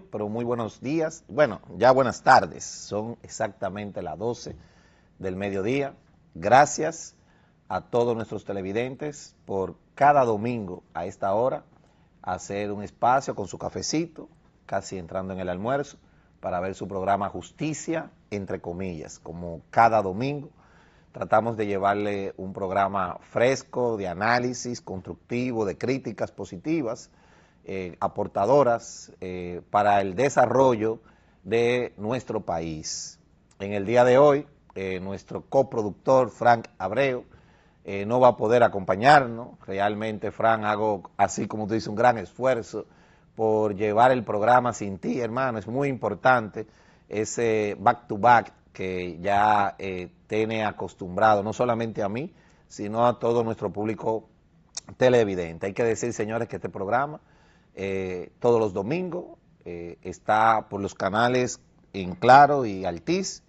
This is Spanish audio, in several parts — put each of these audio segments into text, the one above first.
Pero muy buenos días, bueno, ya buenas tardes, son exactamente las 12 del mediodía. Gracias a todos nuestros televidentes por cada domingo a esta hora hacer un espacio con su cafecito, casi entrando en el almuerzo, para ver su programa Justicia, entre comillas, como cada domingo. Tratamos de llevarle un programa fresco, de análisis, constructivo, de críticas positivas, aportadoras para el desarrollo de nuestro país. En el día de hoy, nuestro coproductor Frank Abreu no va a poder acompañarnos. Realmente, Frank, hago, así como tú dices, un gran esfuerzo por llevar el programa sin ti, hermano. Es muy importante ese back-to-back que ya tiene acostumbrado, no solamente a mí, sino a todo nuestro público televidente. Hay que decir, señores, que este programa todos los domingos está por los canales en Claro y Altiz,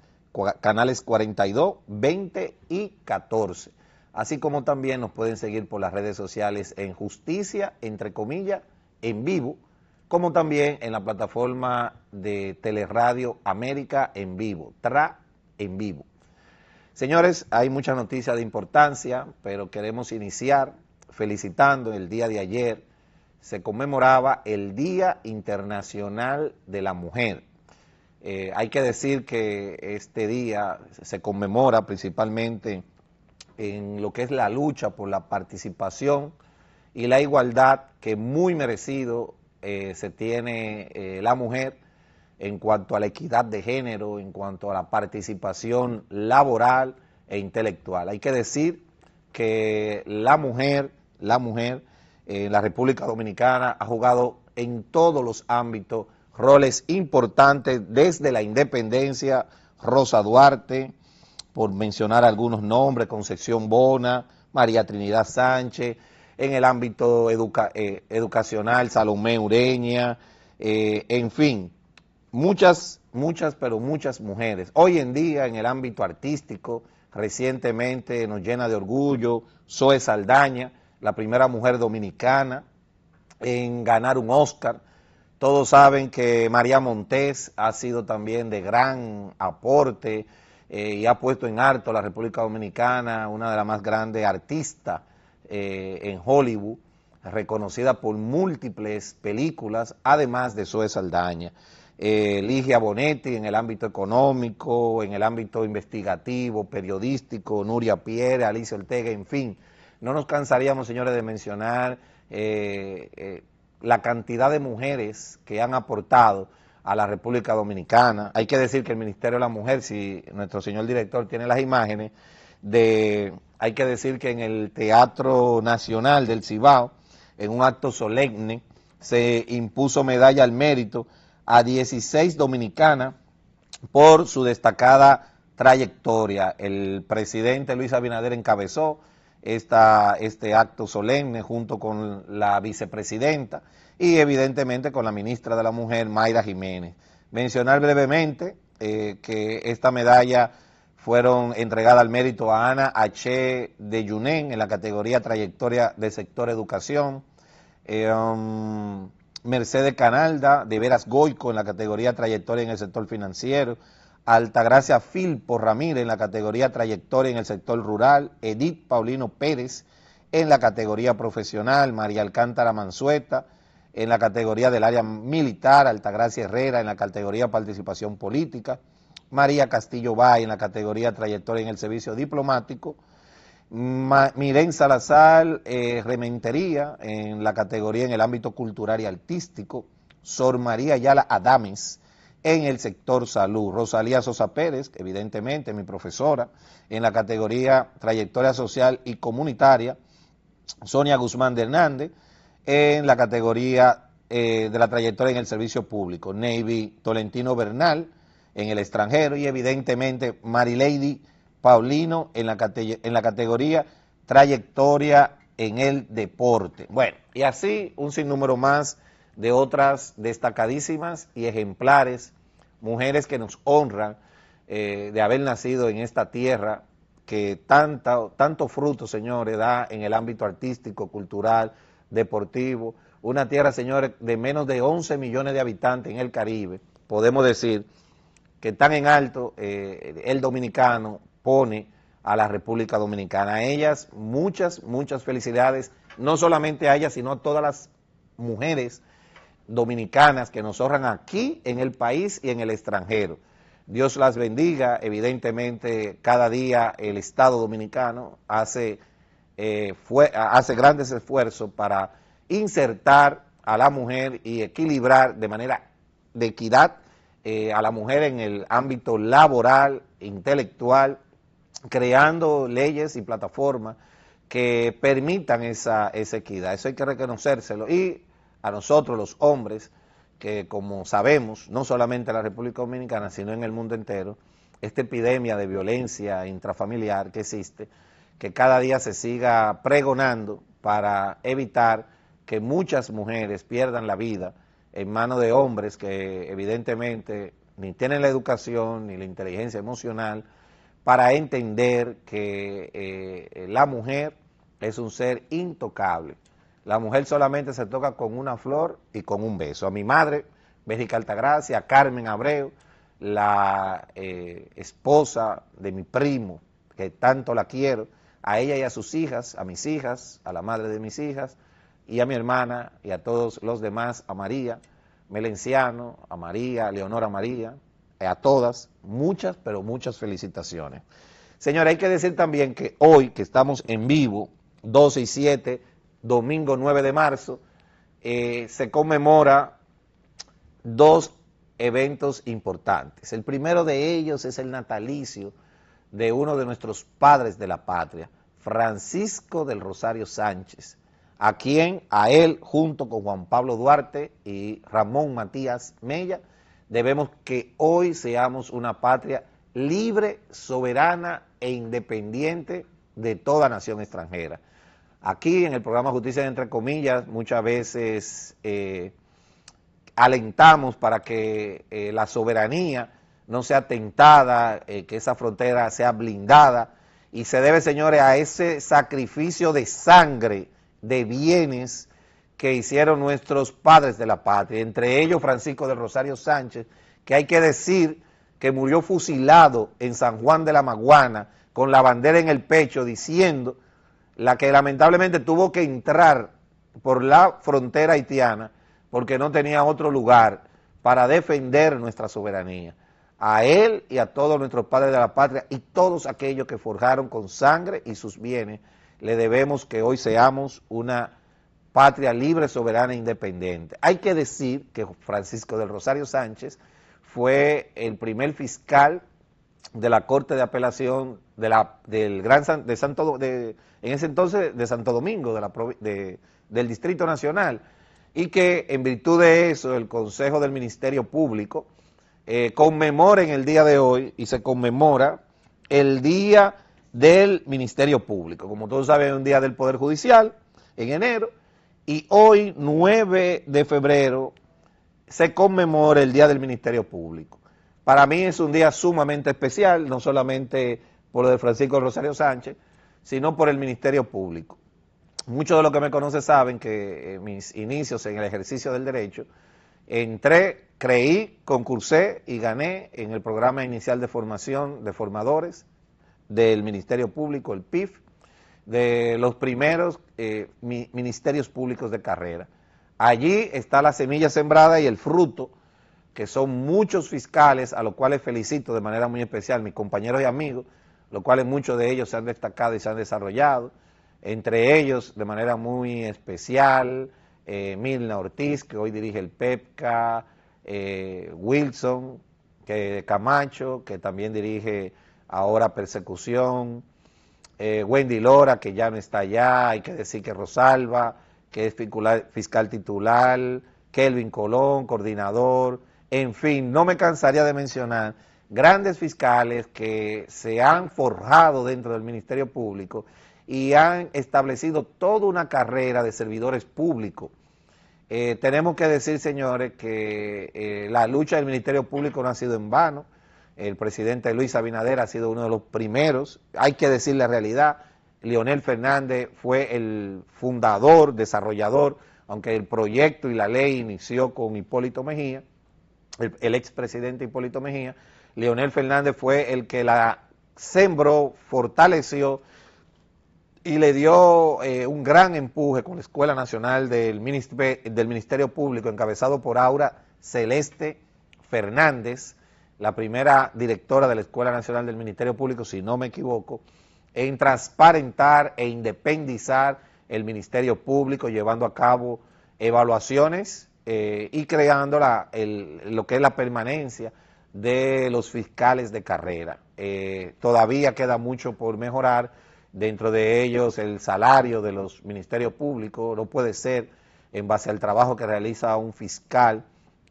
canales 42, 20 y 14. Así como también nos pueden seguir por las redes sociales en Justicia, entre comillas, en vivo, como también en la plataforma de Teleradio América en vivo, TRA en vivo. Señores, hay muchas noticias de importancia, pero queremos iniciar felicitando. El día de ayer se conmemoraba el Día Internacional de la Mujer. Hay que decir que este día se conmemora principalmente en lo que es la lucha por la participación y la igualdad que muy merecido se tiene la mujer en cuanto a la equidad de género, en cuanto a la participación laboral e intelectual. Hay que decir que la mujer en la República Dominicana ha jugado en todos los ámbitos roles importantes desde la independencia. Rosa Duarte, por mencionar algunos nombres, Concepción Bona, María Trinidad Sánchez, en el ámbito educacional, Salomé Ureña, en fin, muchas mujeres. Hoy en día en el ámbito artístico, recientemente nos llena de orgullo Zoe Saldaña, la primera mujer dominicana en ganar un Oscar. Todos saben que María Montés ha sido también de gran aporte y ha puesto en alto a la República Dominicana, una de las más grandes artistas en Hollywood, reconocida por múltiples películas, además de Zoe Saldaña. Ligia Bonetti en el ámbito económico, en el ámbito investigativo, periodístico, Nuria Pierre, Alicia Ortega, en fin. No nos cansaríamos, señores, de mencionar la cantidad de mujeres que han aportado a la República Dominicana. Hay que decir que el Ministerio de la Mujer, si nuestro señor director tiene las imágenes, hay que decir que en el Teatro Nacional del Cibao, en un acto solemne, se impuso medalla al mérito a 16 dominicanas por su destacada trayectoria. El presidente Luis Abinader encabezó este acto solemne junto con la vicepresidenta y evidentemente con la ministra de la Mujer, Mayra Jiménez. Mencionar brevemente que esta medalla fueron entregadas al mérito a Ana H. de Yunen en la categoría trayectoria del sector educación, Mercedes Canalda de Veras Goico en la categoría trayectoria en el sector financiero, Altagracia Filpo Ramírez en la categoría trayectoria en el sector rural, Edith Paulino Pérez en la categoría profesional, María Alcántara Mansueta en la categoría del área militar, Altagracia Herrera en la categoría participación política, María Castillo Bay en la categoría trayectoria en el servicio diplomático, Miren Salazar Rementería en la categoría en el ámbito cultural y artístico, Sor María Ayala Adames en el sector salud, Rosalía Sosa Pérez, evidentemente mi profesora, en la categoría trayectoria social y comunitaria, Sonia Guzmán de Hernández en la categoría de la trayectoria en el servicio público, Navy Tolentino Bernal en el extranjero y evidentemente Marilady Paulino en la categoría trayectoria en el deporte. Bueno, y así un sinnúmero más de otras destacadísimas y ejemplares mujeres que nos honran de haber nacido en esta tierra que tanto fruto, señores, da en el ámbito artístico, cultural, deportivo, una tierra, señores, de menos de 11 millones de habitantes en el Caribe, podemos decir que tan en alto el dominicano pone a la República Dominicana. A ellas muchas felicidades, no solamente a ellas, sino a todas las mujeres dominicanas que nos honran aquí en el país y en el extranjero. Dios las bendiga. Evidentemente cada día el Estado dominicano hace grandes esfuerzos para insertar a la mujer y equilibrar de manera de equidad a la mujer en el ámbito laboral, intelectual, creando leyes y plataformas que permitan esa equidad. Eso hay que reconocérselo. Y a nosotros los hombres, que como sabemos, no solamente en la República Dominicana, sino en el mundo entero, esta epidemia de violencia intrafamiliar que existe, que cada día se siga pregonando para evitar que muchas mujeres pierdan la vida en manos de hombres que evidentemente ni tienen la educación ni la inteligencia emocional para entender que la mujer es un ser intocable. La mujer solamente se toca con una flor y con un beso. A mi madre, Bérica Altagracia, a Carmen Abreu, la esposa de mi primo, que tanto la quiero, a ella y a sus hijas, a mis hijas, a la madre de mis hijas, y a mi hermana y a todos los demás, a María Melenciano, a María, a Leonora María, a todas, muchas, pero muchas felicitaciones. Señora, hay que decir también que hoy, que estamos en vivo, 12 y 7, domingo 9 de marzo, se conmemora dos eventos importantes. El primero de ellos es el natalicio de uno de nuestros padres de la patria, Francisco del Rosario Sánchez, a él, junto con Juan Pablo Duarte y Ramón Matías Mella, debemos que hoy seamos una patria libre, soberana e independiente de toda nación extranjera. Aquí en el programa Justicia entre comillas muchas veces alentamos para que la soberanía no sea tentada, que esa frontera sea blindada, y se debe, señores, a ese sacrificio de sangre, de bienes que hicieron nuestros padres de la patria, entre ellos Francisco del Rosario Sánchez, que hay que decir que murió fusilado en San Juan de la Maguana con la bandera en el pecho, diciendo la que lamentablemente tuvo que entrar por la frontera haitiana porque no tenía otro lugar para defender nuestra soberanía. A él y a todos nuestros padres de la patria y todos aquellos que forjaron con sangre y sus bienes, le debemos que hoy seamos una patria libre, soberana e independiente. Hay que decir que Francisco del Rosario Sánchez fue el primer fiscal de la Corte de Apelación en ese entonces de Santo Domingo, del Distrito Nacional, y que en virtud de eso el Consejo del Ministerio Público conmemora en el día de hoy, y se conmemora el Día del Ministerio Público. Como todos saben, es un día del Poder Judicial en enero, y hoy, 9 de febrero, se conmemora el Día del Ministerio Público. Para mí es un día sumamente especial, no solamente por lo de Francisco Rosario Sánchez, sino por el Ministerio Público. Muchos de los que me conocen saben que en mis inicios en el ejercicio del derecho, creí, concursé y gané en el programa inicial de formación de formadores del Ministerio Público, el PIF, de los primeros ministerios públicos de carrera. Allí está la semilla sembrada y el fruto, que son muchos fiscales, a los cuales felicito de manera muy especial, mis compañeros y amigos, los cuales muchos de ellos se han destacado y se han desarrollado, entre ellos de manera muy especial, Milna Ortiz, que hoy dirige el PEPCA, Wilson Camacho, que también dirige ahora Persecución, Wendy Lora, que ya no está allá, hay que decir que Rosalba, que es fiscal titular, Kelvin Colón, coordinador, en fin, no me cansaría de mencionar grandes fiscales que se han forjado dentro del Ministerio Público y han establecido toda una carrera de servidores públicos. Tenemos que decir, señores, que la lucha del Ministerio Público no ha sido en vano. El presidente Luis Abinader ha sido uno de los primeros, hay que decir la realidad. Leonel Fernández fue el fundador, desarrollador, aunque el proyecto y la ley inició con Hipólito Mejía, el expresidente Hipólito Mejía, Leonel Fernández fue el que la sembró, fortaleció y le dio un gran empuje con la Escuela Nacional del Ministerio Público, encabezado por Aura Celeste Fernández, la primera directora de la Escuela Nacional del Ministerio Público, si no me equivoco, en transparentar e independizar el Ministerio Público, llevando a cabo evaluaciones y creando lo que es la permanencia de los fiscales de carrera. Todavía queda mucho por mejorar, dentro de ellos el salario de los ministerios públicos no puede ser en base al trabajo que realiza un fiscal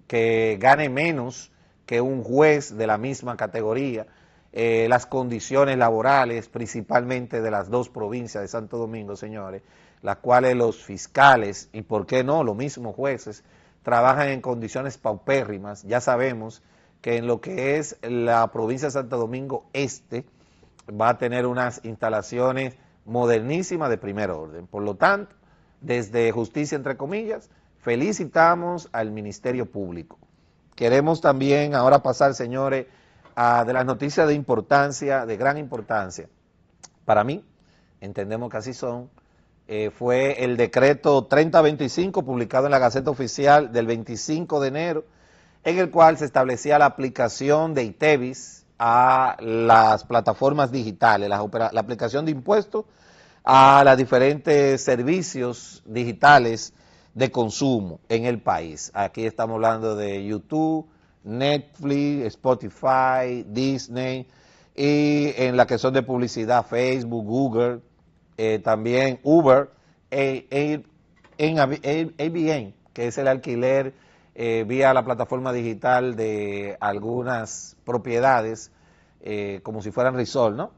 que gane menos que un juez de la misma categoría. Las condiciones laborales, principalmente de las dos provincias de Santo Domingo, señores, las cuales los fiscales, y por qué no, los mismos jueces, trabajan en condiciones paupérrimas. Ya sabemos que en lo que es la provincia de Santo Domingo Este, va a tener unas instalaciones modernísimas de primer orden. Por lo tanto, desde Justicia, entre comillas, felicitamos al Ministerio Público. Queremos también ahora pasar, señores, de las noticias de importancia, de gran importancia. Para mí, entendemos que así son, fue el decreto 3025 publicado en la Gaceta Oficial del 25 de enero, en el cual se establecía la aplicación de ITEVIS a las plataformas digitales, la aplicación de impuestos a los diferentes servicios digitales de consumo en el país. Aquí estamos hablando de YouTube, Netflix, Spotify, Disney, y en la que son de publicidad, Facebook, Google, también Uber, Airbnb, que es el alquiler vía la plataforma digital de algunas propiedades, como si fueran resort, ¿no?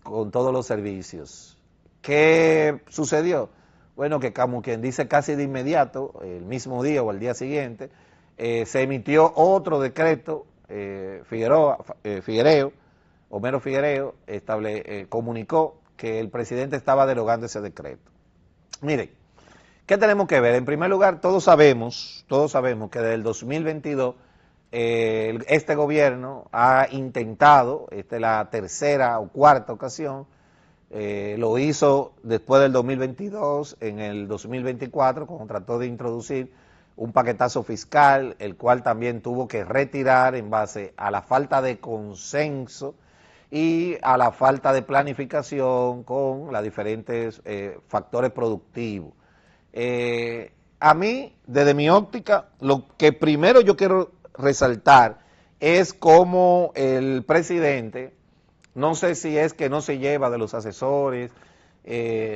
Con todos los servicios. ¿Qué sucedió? Bueno, que como quien dice casi de inmediato, el mismo día o el día siguiente, se emitió otro decreto, Homero Figuereo comunicó que el presidente estaba derogando ese decreto. Miren, ¿qué tenemos que ver? En primer lugar, todos sabemos que desde el 2022 este gobierno ha intentado, esta es la tercera o cuarta ocasión, lo hizo después del 2022, en el 2024, cuando trató de introducir un paquetazo fiscal, el cual también tuvo que retirar en base a la falta de consenso y a la falta de planificación con los diferentes factores productivos. A mí, desde mi óptica, lo que primero yo quiero resaltar es cómo el presidente, no sé si es que no se lleva de los asesores,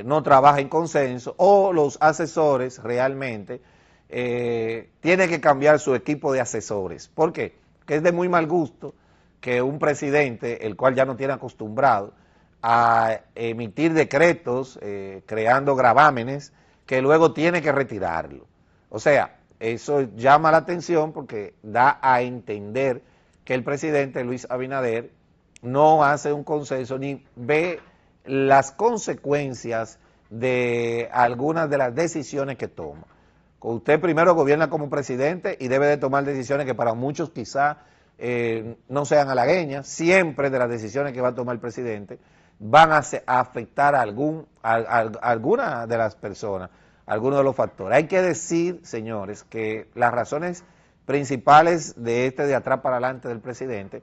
no trabaja en consenso, o los asesores realmente tienen que cambiar su equipo de asesores. ¿Por qué? Porque es de muy mal gusto que un presidente, el cual ya no tiene acostumbrado a emitir decretos creando gravámenes, que luego tiene que retirarlo. O sea, eso llama la atención porque da a entender que el presidente Luis Abinader no hace un consenso ni ve las consecuencias de algunas de las decisiones que toma. Usted primero gobierna como presidente y debe de tomar decisiones que para muchos quizá no sean halagüeñas. Siempre de las decisiones que va a tomar el presidente van a afectar a alguna de las personas, algunos de los factores. Hay que decir, señores, que las razones principales de de atrás para adelante del presidente,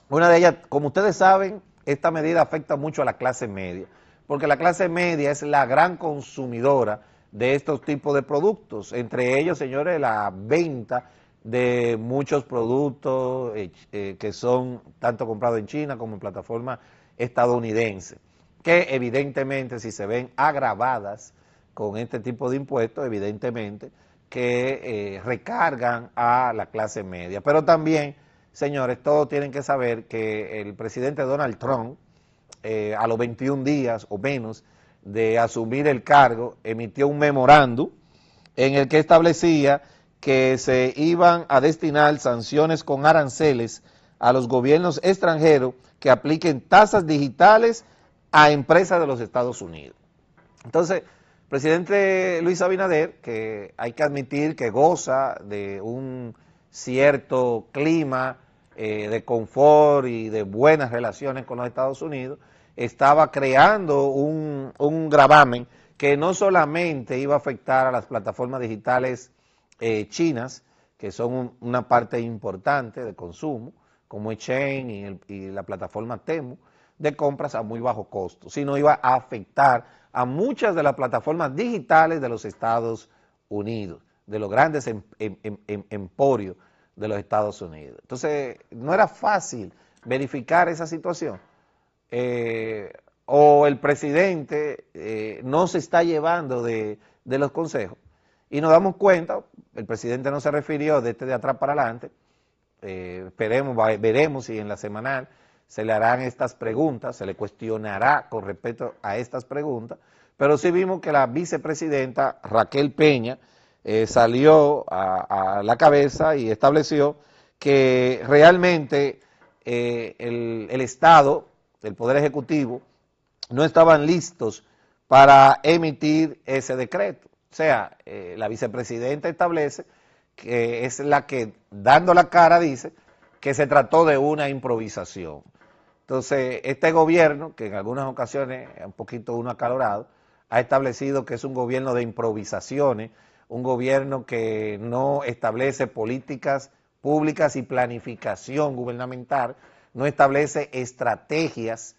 una de ellas, como ustedes saben, esta medida afecta mucho a la clase media, porque la clase media es la gran consumidora de estos tipos de productos, entre ellos, señores, la venta de muchos productos que son tanto comprados en China como en plataformas estadounidenses, que evidentemente si se ven agravadas con este tipo de impuestos, evidentemente que recargan a la clase media. Pero también, señores, todos tienen que saber que el presidente Donald Trump, a los 21 días o menos de asumir el cargo, emitió un memorándum en el que establecía que se iban a destinar sanciones con aranceles a los gobiernos extranjeros que apliquen tasas digitales a empresas de los Estados Unidos. Entonces, Presidente Luis Abinader, que hay que admitir que goza de un cierto clima de confort y de buenas relaciones con los Estados Unidos, estaba creando un gravamen que no solamente iba a afectar a las plataformas digitales chinas, que son una parte importante de consumo, como Shein y la plataforma Temu, de compras a muy bajo costo, sino iba a afectar a muchas de las plataformas digitales de los Estados Unidos, de los grandes emporios de los Estados Unidos. Entonces, no era fácil verificar esa situación. O el presidente no se está llevando de los consejos. Y nos damos cuenta, el presidente no se refirió de atrás para adelante, veremos si en la semanal se le harán estas preguntas, se le cuestionará con respecto a estas preguntas, pero sí vimos que la vicepresidenta Raquel Peña salió a la cabeza y estableció que realmente el Estado, el Poder Ejecutivo, no estaban listos para emitir ese decreto. O sea, la vicepresidenta establece que es la que, dando la cara, dice que se trató de una improvisación. Entonces, este gobierno, que en algunas ocasiones es un poquito uno acalorado, ha establecido que es un gobierno de improvisaciones, un gobierno que no establece políticas públicas y planificación gubernamental, no establece estrategias.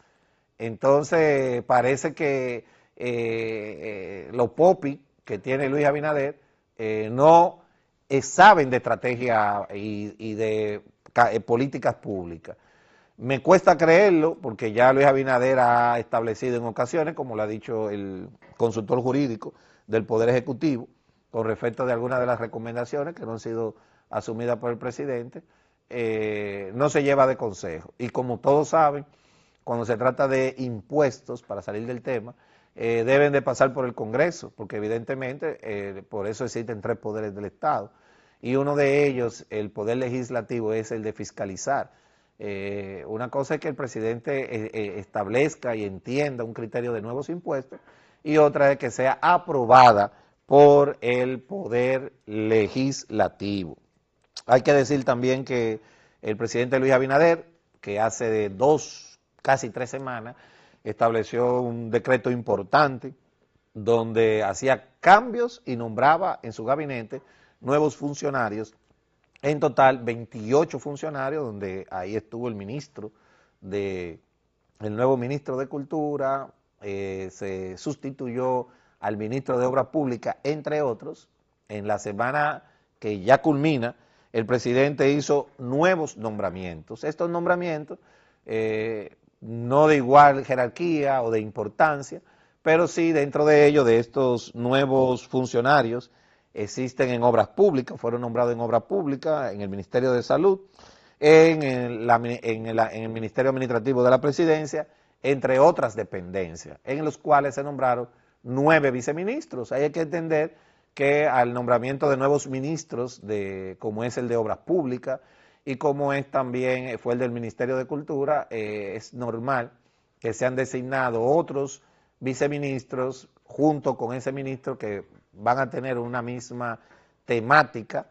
Entonces, parece que los popis que tiene Luis Abinader no saben de estrategia y de políticas públicas. Me cuesta creerlo porque ya Luis Abinader ha establecido en ocasiones, como lo ha dicho el consultor jurídico del Poder Ejecutivo, con respecto de algunas de las recomendaciones que no han sido asumidas por el presidente, no se lleva de consejo. Y como todos saben, cuando se trata de impuestos, para salir del tema, deben de pasar por el Congreso, porque evidentemente por eso existen tres poderes del Estado, y uno de ellos, el poder legislativo, es el de fiscalizar. Una cosa es que el presidente establezca y entienda un criterio de nuevos impuestos, y otra es que sea aprobada por el poder legislativo. Hay que decir también que el presidente Luis Abinader, que hace de casi 3 semanas, estableció un decreto importante donde hacía cambios y nombraba en su gabinete nuevos funcionarios, en total 28 funcionarios, donde ahí estuvo el nuevo ministro de Cultura, se sustituyó al ministro de Obras Públicas, entre otros. En la semana que ya culmina, el presidente hizo nuevos nombramientos. Estos nombramientos no de igual jerarquía o de importancia, pero sí dentro de ellos, de estos nuevos funcionarios, existen en obras públicas, fueron nombrados en obras públicas, en el Ministerio de Salud, en el Ministerio Administrativo de la Presidencia, entre otras dependencias, en los cuales se nombraron 9 viceministros. Hay que entender que al nombramiento de nuevos ministros, como es el de Obras Públicas, y como es también fue el del Ministerio de Cultura, es normal que sean designados otros viceministros junto con ese ministro que van a tener una misma temática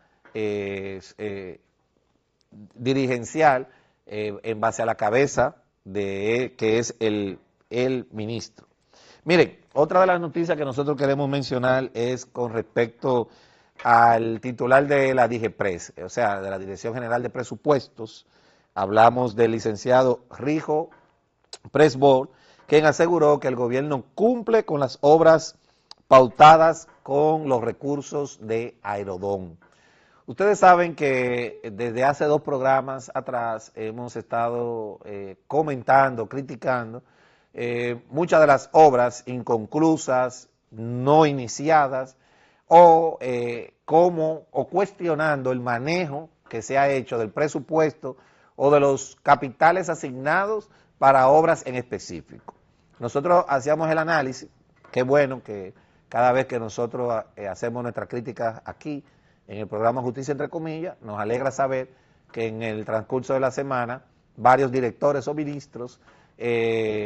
dirigencial en base a la cabeza que es el ministro. Miren, otra de las noticias que nosotros queremos mencionar es con respecto al titular de la DIGEPRES, o sea, de la Dirección General de Presupuestos. Hablamos del licenciado Rijo Presbol, quien aseguró que el gobierno cumple con las obras pautadas con los recursos de Aerodón. Ustedes saben que desde hace 2 programas atrás hemos estado comentando, criticando muchas de las obras inconclusas, no iniciadas, o cuestionando el manejo que se ha hecho del presupuesto o de los capitales asignados para obras en específico. Nosotros hacíamos el análisis, qué bueno que cada vez que nosotros hacemos nuestras críticas aquí, en el programa Justicia Entre Comillas, nos alegra saber que en el transcurso de la semana varios directores o ministros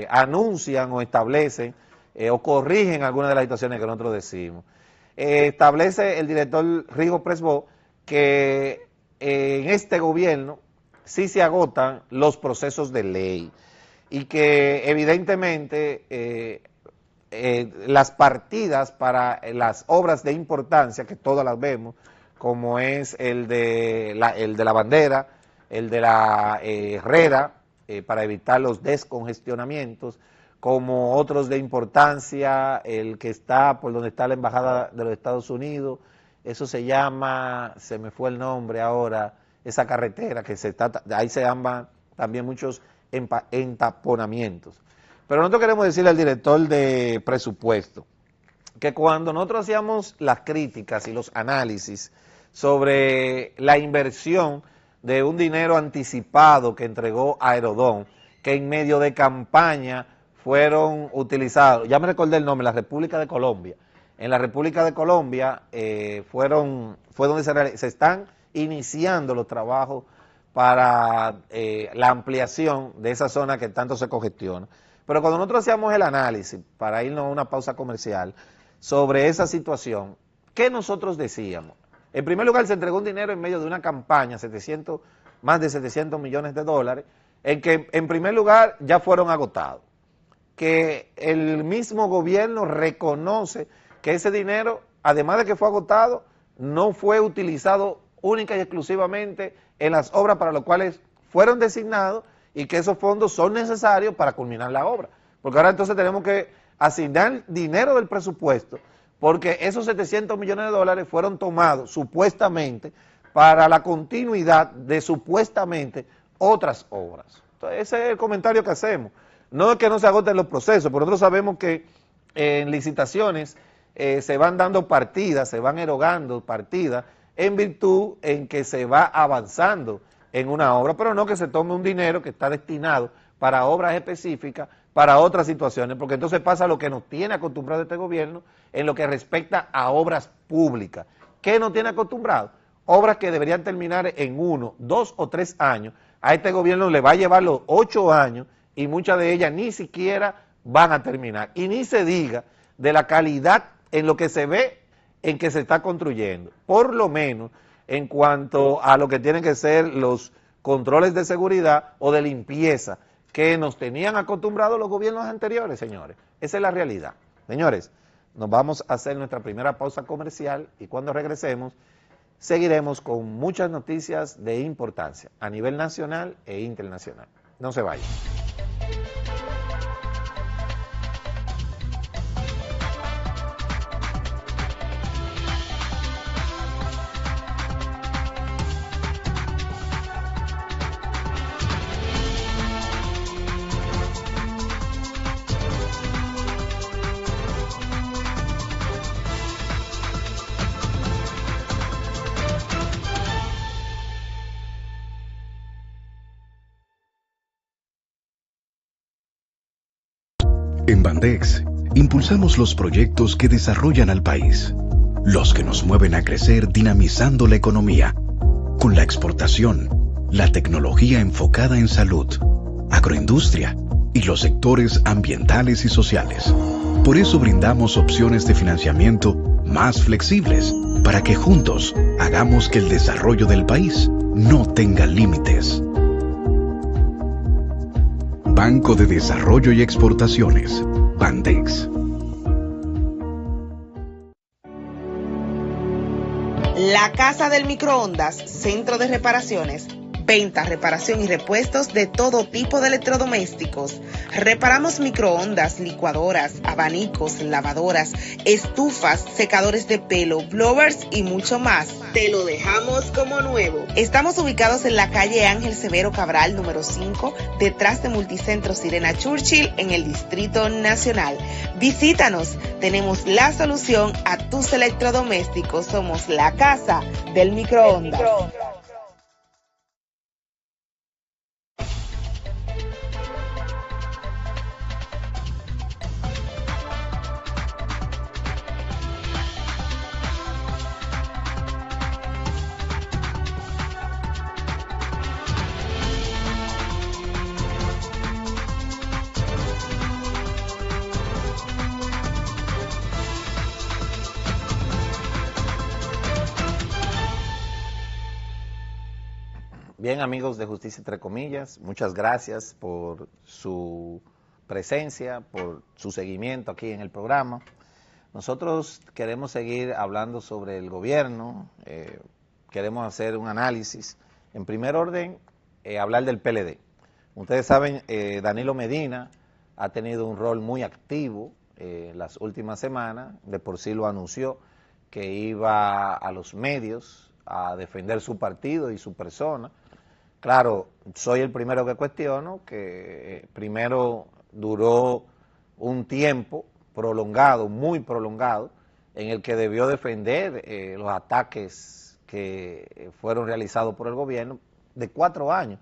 anuncian o establecen o corrigen algunas de las situaciones que nosotros decimos. Establece el director Rigo Presbó que en este gobierno sí se agotan los procesos de ley y que evidentemente las partidas para las obras de importancia, que todas las vemos, como es el de la bandera, el de la Herrera, para evitar los descongestionamientos, como otros de importancia, el que está por donde está la Embajada de los Estados Unidos, eso se llama, se me fue el nombre ahora, esa carretera que ahí se llaman también muchos entaponamientos. Pero nosotros queremos decirle al director de presupuesto que cuando nosotros hacíamos las críticas y los análisis sobre la inversión de un dinero anticipado que entregó Aerodón, que en medio de campaña fueron utilizados, ya me recordé el nombre, la República de Colombia. En la República de Colombia fue donde se están iniciando los trabajos para la ampliación de esa zona que tanto se congestiona. Pero cuando nosotros hacíamos el análisis, para irnos a una pausa comercial, sobre esa situación, ¿qué nosotros decíamos? En primer lugar, se entregó un dinero en medio de una campaña, más de 700 millones de dólares, en que en primer lugar ya fueron agotados. Que el mismo gobierno reconoce que ese dinero, además de que fue agotado, no fue utilizado única y exclusivamente en las obras para las cuales fueron designados y que esos fondos son necesarios para culminar la obra. Porque ahora entonces tenemos que asignar dinero del presupuesto porque esos 700 millones de dólares fueron tomados supuestamente para la continuidad de supuestamente otras obras. Entonces, ese es el comentario que hacemos. No es que no se agoten los procesos, pero nosotros sabemos que en licitaciones se van dando partidas, se van erogando partidas en virtud en que se va avanzando en una obra, pero no que se tome un dinero que está destinado para obras específicas, para otras situaciones, porque entonces pasa lo que nos tiene acostumbrado este gobierno en lo que respecta a obras públicas. ¿Qué nos tiene acostumbrado? Obras que deberían terminar en 1, 2 o 3 años. A este gobierno le va a llevar los 8 años y muchas de ellas ni siquiera van a terminar. Y ni se diga de la calidad en lo que se ve en que se está construyendo, por lo menos en cuanto a lo que tienen que ser los controles de seguridad o de limpieza que nos tenían acostumbrados los gobiernos anteriores, señores. Esa es la realidad. Señores, nos vamos a hacer nuestra primera pausa comercial y cuando regresemos seguiremos con muchas noticias de importancia a nivel nacional e internacional. No se vayan. En Bandex, impulsamos los proyectos que desarrollan al país, los que nos mueven a crecer dinamizando la economía, con la exportación, la tecnología enfocada en salud, agroindustria y los sectores ambientales y sociales. Por eso brindamos opciones de financiamiento más flexibles para que juntos hagamos que el desarrollo del país no tenga límites. Banco de Desarrollo y Exportaciones, Bandex. La Casa del Microondas, centro de reparaciones, venta, reparación y repuestos de todo tipo de electrodomésticos. Reparamos microondas, licuadoras, abanicos, lavadoras, estufas, secadores de pelo, blowers y mucho más. Te lo dejamos como nuevo. Estamos ubicados en la calle Ángel Severo Cabral, número 5, detrás de Multicentro Sirena Churchill, en el Distrito Nacional. Visítanos, tenemos la solución a tus electrodomésticos. Somos la Casa del Microondas. Bien, amigos de Justicia Entre Comillas, muchas gracias por su presencia, por su seguimiento aquí en el programa. Nosotros queremos seguir hablando sobre el gobierno, queremos hacer un análisis. En primer orden, hablar del PLD. Ustedes saben, Danilo Medina ha tenido un rol muy activo las últimas semanas, de por sí lo anunció, que iba a los medios a defender su partido y su persona. Claro, soy el primero que cuestiono que primero duró un tiempo prolongado, muy prolongado, en el que debió defender los ataques que fueron realizados por el gobierno de 4 años,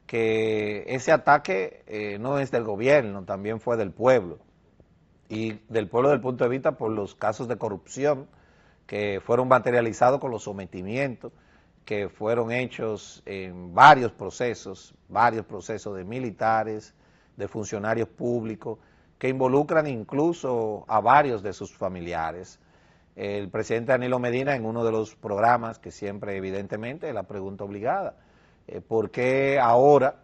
que ese ataque no es del gobierno, también fue del pueblo, y del pueblo desde el punto de vista por los casos de corrupción que fueron materializados con los sometimientos que fueron hechos en varios procesos de militares, de funcionarios públicos, que involucran incluso a varios de sus familiares. El presidente Danilo Medina, en uno de los programas, que siempre evidentemente es la pregunta obligada, ¿por qué ahora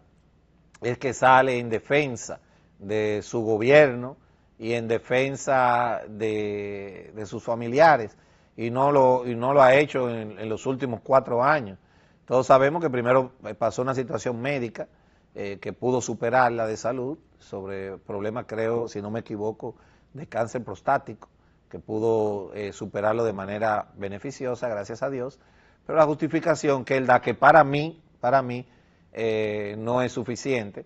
es que sale en defensa de su gobierno y en defensa de sus familiares? Y no lo ha hecho en los últimos 4 años. Todos sabemos que primero pasó una situación médica que pudo superarla de salud, sobre problemas, creo, si no me equivoco, de cáncer prostático, que pudo superarlo de manera beneficiosa, gracias a Dios, pero la justificación que él da, que para mí no es suficiente,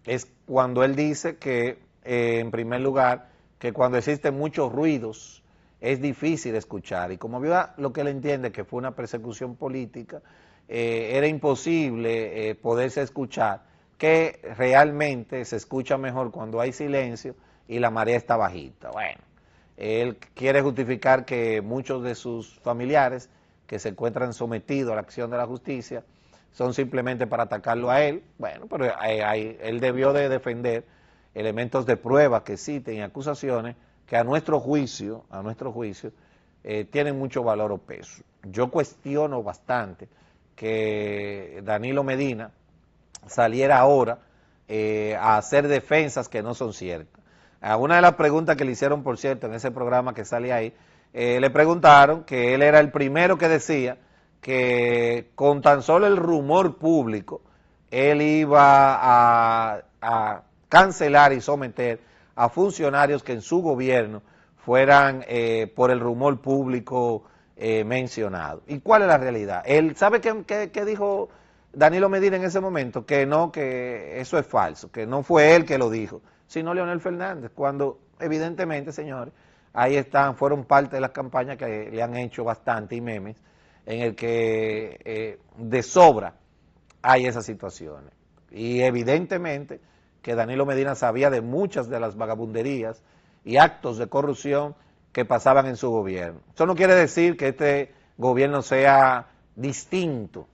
es cuando él dice que, en primer lugar, que cuando existen muchos ruidos, es difícil escuchar, y como vio lo que él entiende que fue una persecución política, era imposible poderse escuchar, que realmente se escucha mejor cuando hay silencio y la marea está bajita. Bueno, él quiere justificar que muchos de sus familiares que se encuentran sometidos a la acción de la justicia son simplemente para atacarlo a él. Bueno, pero él debió de defender elementos de prueba que citen y acusaciones que a nuestro juicio tienen mucho valor o peso. Yo cuestiono bastante que Danilo Medina saliera ahora a hacer defensas que no son ciertas. A una de las preguntas que le hicieron, por cierto, en ese programa que sale ahí, le preguntaron que él era el primero que decía que con tan solo el rumor público él iba a cancelar y someter a funcionarios que en su gobierno fueran por el rumor público mencionado. ¿Y cuál es la realidad? Él sabe qué dijo Danilo Medina en ese momento, que no, que eso es falso, que no fue él que lo dijo, sino Leonel Fernández, cuando evidentemente, señores, ahí están, fueron parte de las campañas que le han hecho bastante y memes, en el que de sobra hay esas situaciones. Y evidentemente que Danilo Medina sabía de muchas de las vagabunderías y actos de corrupción que pasaban en su gobierno. Eso no quiere decir que este gobierno sea distinto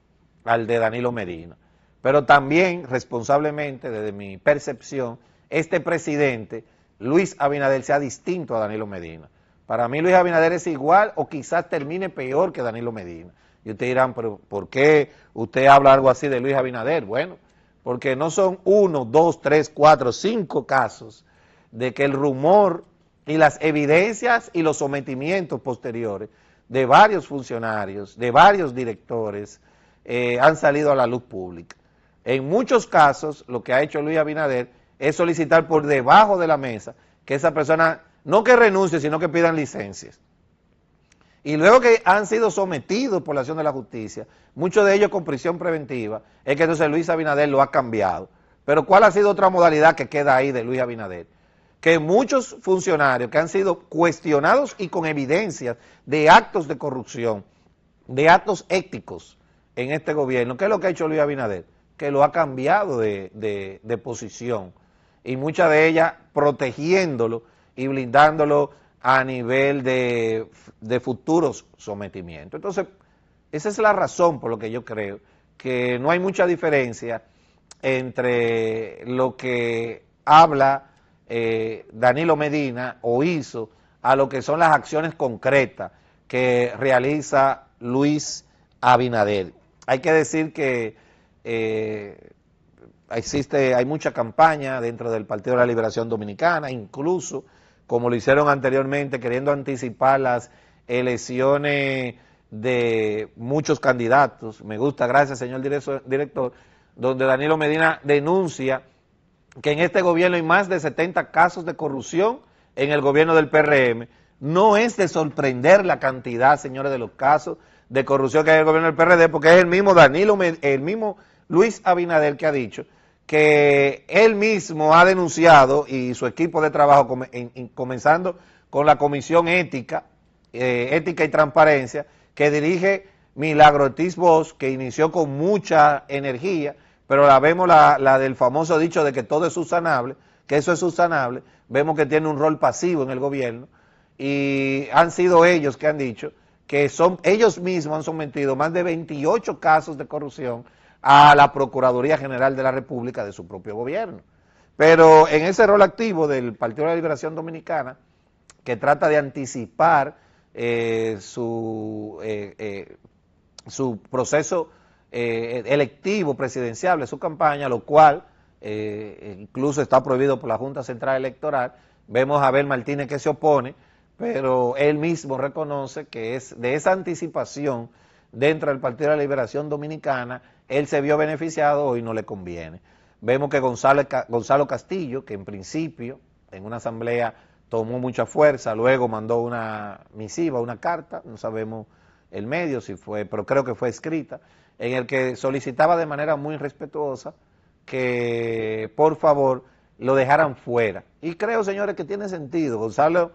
al de Danilo Medina, pero también, responsablemente, desde mi percepción, este presidente, Luis Abinader, sea distinto a Danilo Medina. Para mí Luis Abinader es igual o quizás termine peor que Danilo Medina. Y ustedes dirán, pero ¿por qué usted habla algo así de Luis Abinader? Bueno, porque no son 1, 2, 3, 4, 5 casos de que el rumor y las evidencias y los sometimientos posteriores de varios funcionarios, de varios directores, han salido a la luz pública. En muchos casos, lo que ha hecho Luis Abinader es solicitar por debajo de la mesa que esa persona, no que renuncie, sino que pidan licencias. Y luego que han sido sometidos por la acción de la justicia, muchos de ellos con prisión preventiva, es que entonces Luis Abinader lo ha cambiado. Pero ¿cuál ha sido otra modalidad que queda ahí de Luis Abinader? Que muchos funcionarios que han sido cuestionados y con evidencias de actos de corrupción, de actos éticos en este gobierno, ¿qué es lo que ha hecho Luis Abinader? Que lo ha cambiado de posición, y muchas de ellas protegiéndolo y blindándolo a nivel de futuros sometimientos. Entonces, esa es la razón por lo que yo creo que no hay mucha diferencia entre lo que habla Danilo Medina o hizo a lo que son las acciones concretas que realiza Luis Abinader. Hay que decir que hay mucha campaña dentro del Partido de la Liberación Dominicana, incluso, como lo hicieron anteriormente, queriendo anticipar las elecciones de muchos candidatos. Me gusta, gracias señor director, donde Danilo Medina denuncia que en este gobierno hay más de 70 casos de corrupción en el gobierno del PRM. No es de sorprender la cantidad, señores, de los casos de corrupción que hay en el gobierno del PRD, porque es el mismo el mismo Luis Abinader que ha dicho que él mismo ha denunciado, y su equipo de trabajo, comenzando con la Comisión Ética y Transparencia, que dirige Milagro Ortiz Bosch, que inició con mucha energía, pero la vemos la del famoso dicho de que todo es subsanable, que eso es subsanable, vemos que tiene un rol pasivo en el gobierno, y han sido ellos que han dicho que ellos mismos han sometido más de 28 casos de corrupción a la Procuraduría General de la República de su propio gobierno. Pero en ese rol activo del Partido de la Liberación Dominicana, que trata de anticipar su proceso electivo presidencial de su campaña, lo cual incluso está prohibido por la Junta Central Electoral. Vemos a Abel Martínez que se opone, pero él mismo reconoce que es de esa anticipación dentro del Partido de la Liberación Dominicana, él se vio beneficiado y no le conviene. Vemos que Gonzalo Castillo, que en principio en una asamblea tomó mucha fuerza, luego mandó una misiva, una carta, no sabemos el medio si fue, pero creo que fue escrita, en el que solicitaba de manera muy respetuosa que por favor lo dejaran fuera. Y creo, señores, que tiene sentido. Gonzalo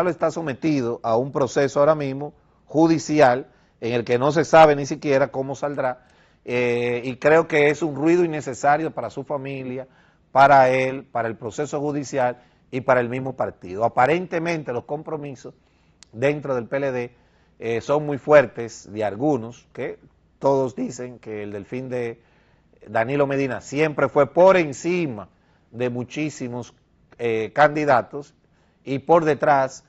está sometido a un proceso ahora mismo judicial en el que no se sabe ni siquiera cómo saldrá, y creo que es un ruido innecesario para su familia, para él, para el proceso judicial y para el mismo partido. Aparentemente los compromisos dentro del PLD son muy fuertes, de algunos, que todos dicen que el delfín de Danilo Medina siempre fue por encima de muchísimos candidatos, y por detrás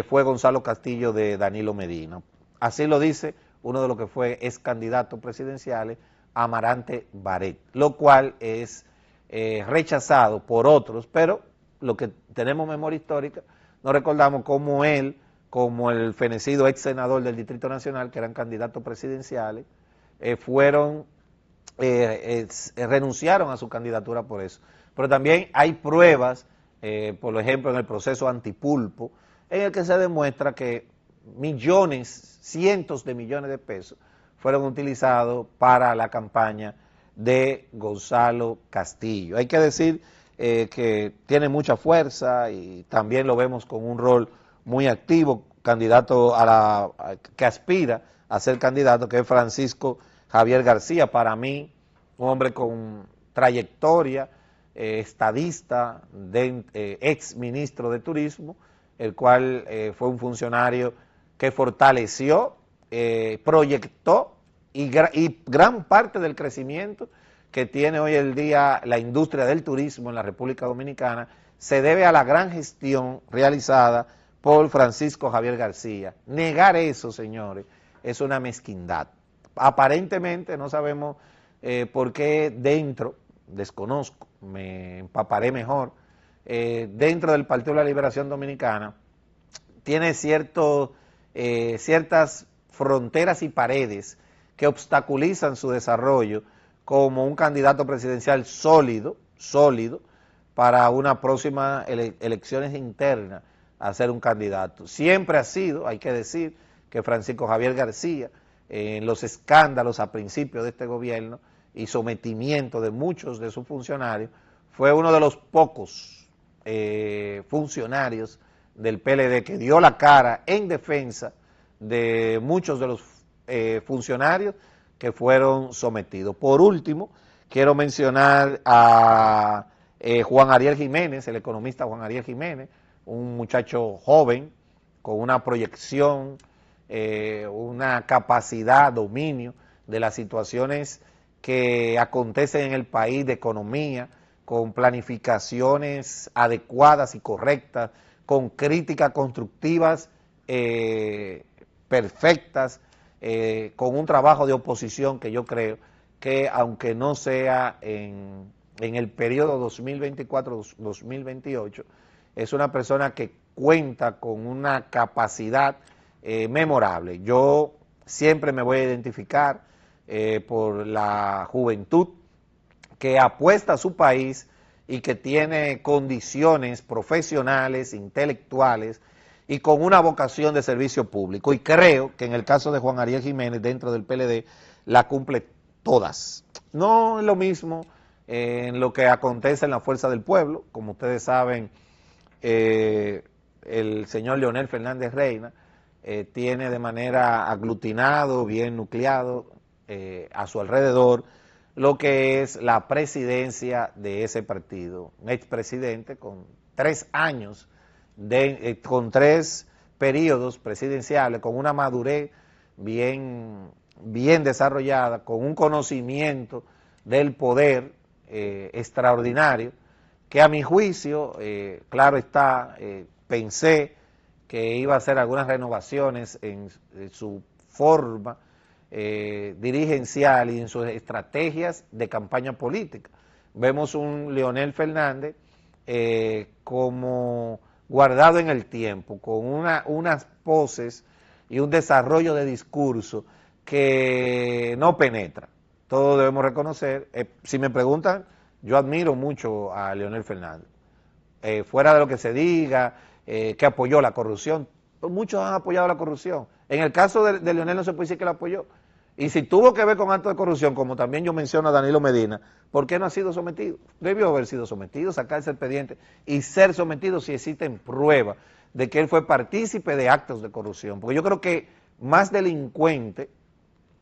fue Gonzalo Castillo de Danilo Medina. Así lo dice uno de los que fue ex candidatos presidenciales, Amarante Baret, lo cual es rechazado por otros, pero lo que tenemos memoria histórica, nos recordamos cómo él, como el fenecido ex senador del Distrito Nacional, que eran candidatos presidenciales, renunciaron a su candidatura por eso. Pero también hay pruebas, por ejemplo, en el proceso Antipulpo, en el que se demuestra que millones, cientos de millones de pesos fueron utilizados para la campaña de Gonzalo Castillo. Hay que decir que tiene mucha fuerza y también lo vemos con un rol muy activo, candidato que aspira a ser candidato, que es Francisco Javier García, para mí un hombre con trayectoria, estadista, ex ministro de Turismo, el cual fue un funcionario que fortaleció, proyectó y gran parte del crecimiento que tiene hoy el día la industria del turismo en la República Dominicana se debe a la gran gestión realizada por Francisco Javier García. Negar eso, señores, es una mezquindad. Aparentemente no sabemos por qué desconozco, me empaparé mejor, dentro del Partido de la Liberación Dominicana tiene ciertas fronteras y paredes que obstaculizan su desarrollo como un candidato presidencial sólido para una próxima elecciones internas a ser un candidato. Siempre ha sido, hay que decir, que Francisco Javier García, en los escándalos a principios de este gobierno y sometimiento de muchos de sus funcionarios, fue uno de los pocos funcionarios del PLD que dio la cara en defensa de muchos de los funcionarios que fueron sometidos. Por último, quiero mencionar a Juan Ariel Jiménez, el economista Juan Ariel Jiménez, un muchacho joven con una proyección, una capacidad, dominio de las situaciones que acontecen en el país de economía, con planificaciones adecuadas y correctas, con críticas constructivas perfectas, con un trabajo de oposición que yo creo que aunque no sea en el periodo 2024-2028, es una persona que cuenta con una capacidad memorable. Yo siempre me voy a identificar por la juventud que apuesta a su país y que tiene condiciones profesionales, intelectuales y con una vocación de servicio público. Y creo que en el caso de Juan Ariel Jiménez, dentro del PLD, la cumple todas. No es lo mismo en lo que acontece en la Fuerza del Pueblo. Como ustedes saben, el señor Leonel Fernández Reina tiene de manera aglutinado, bien nucleado, a su alrededor, lo que es la presidencia de ese partido. Un expresidente con 3 años, con 3 periodos presidenciales, con una madurez bien desarrollada, con un conocimiento del poder extraordinario, que a mi juicio, claro está, pensé que iba a hacer algunas renovaciones en su forma dirigencial y en sus estrategias de campaña política. Vemos un Leonel Fernández como guardado en el tiempo, con unas poses y un desarrollo de discurso que no penetra. Todos debemos reconocer, si me preguntan, yo admiro mucho a Leonel Fernández. Fuera de lo que se diga, que apoyó la corrupción, muchos han apoyado la corrupción. En el caso de Leonel no se puede decir que la apoyó. Y si tuvo que ver con actos de corrupción, como también yo menciono a Danilo Medina, ¿por qué no ha sido sometido? Debió haber sido sometido, sacarse el expediente y ser sometido si existen pruebas de que él fue partícipe de actos de corrupción. Porque yo creo que más delincuente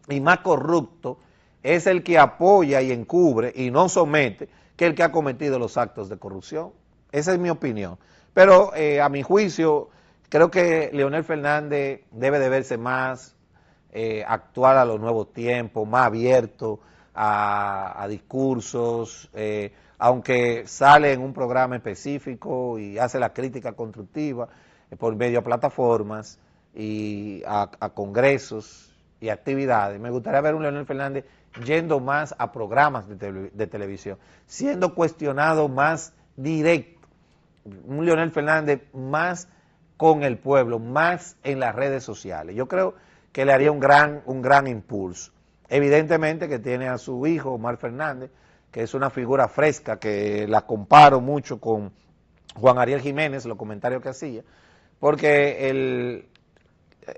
y más corrupto es el que apoya y encubre y no somete que el que ha cometido los actos de corrupción. Esa es mi opinión. Pero a mi juicio, creo que Leonel Fernández debe de verse más actual a los nuevos tiempos, más abierto a discursos, aunque sale en un programa específico y hace la crítica constructiva por medio de plataformas y a congresos y actividades. Me gustaría ver un Leonel Fernández yendo más a programas de televisión, siendo cuestionado más directo, un Leonel Fernández más con el pueblo, más en las redes sociales. Yo creo que le haría un gran impulso. Evidentemente que tiene a su hijo, Omar Fernández, que es una figura fresca, que la comparo mucho con Juan Ariel Jiménez, los comentarios que hacía, porque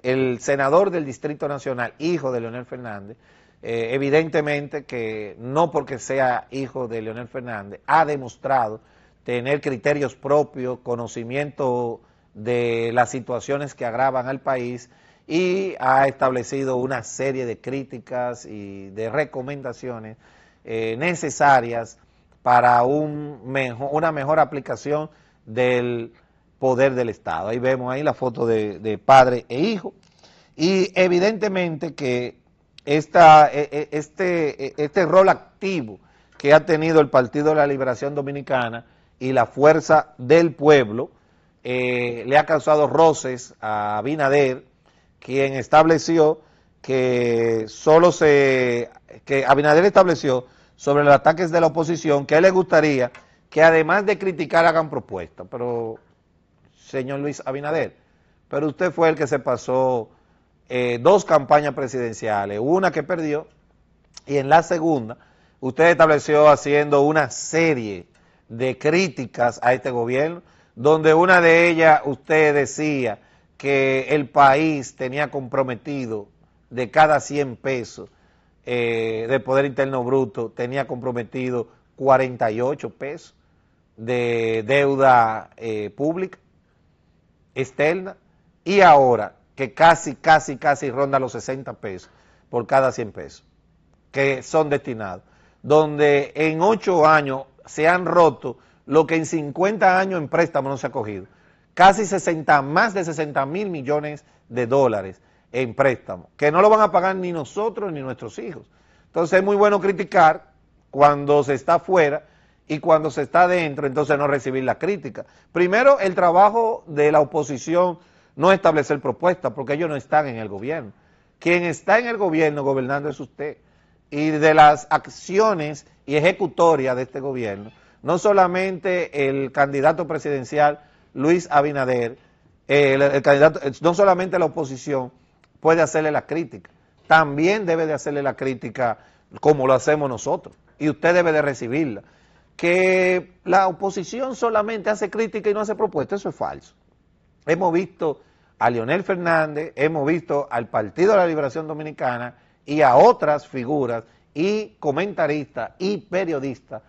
el senador del Distrito Nacional, hijo de Leonel Fernández, evidentemente que no porque sea hijo de Leonel Fernández, ha demostrado tener criterios propios, conocimiento de las situaciones que agravan al país, y ha establecido una serie de críticas y de recomendaciones necesarias para una mejor aplicación del poder del Estado. Ahí vemos ahí la foto de padre e hijo, y evidentemente que este rol activo que ha tenido el Partido de la Liberación Dominicana y la Fuerza del Pueblo le ha causado roces a Abinader, quien estableció que Abinader estableció sobre los ataques de la oposición que a él le gustaría que además de criticar hagan propuestas. Pero, señor Luis Abinader, pero usted fue el que se pasó 2 campañas presidenciales, una que perdió, y en la segunda usted estableció haciendo una serie de críticas a este gobierno, donde una de ellas usted decía que el país tenía comprometido de cada 100 pesos de Poder Interno Bruto, tenía comprometido 48 pesos de deuda pública externa, y ahora que casi ronda los 60 pesos por cada 100 pesos que son destinados, donde en 8 años se han roto lo que en 50 años en préstamo no se ha cogido. Casi más de 60 mil millones de dólares en préstamo, que no lo van a pagar ni nosotros ni nuestros hijos. Entonces es muy bueno criticar cuando se está afuera, y cuando se está dentro, entonces no recibir la crítica. Primero, el trabajo de la oposición no es establecer propuestas, porque ellos no están en el gobierno. Quien está en el gobierno gobernando es usted. y de las acciones y ejecutorias de este gobierno, no solamente el candidato presidencial Luis Abinader, el candidato, no solamente la oposición puede hacerle la crítica, también debe de hacerle la crítica como lo hacemos nosotros, y usted debe de recibirla. Que la oposición solamente hace crítica y no hace propuesta, eso es falso. Hemos visto a Leonel Fernández, hemos visto al Partido de la Liberación Dominicana y a otras figuras y comentaristas y periodistas,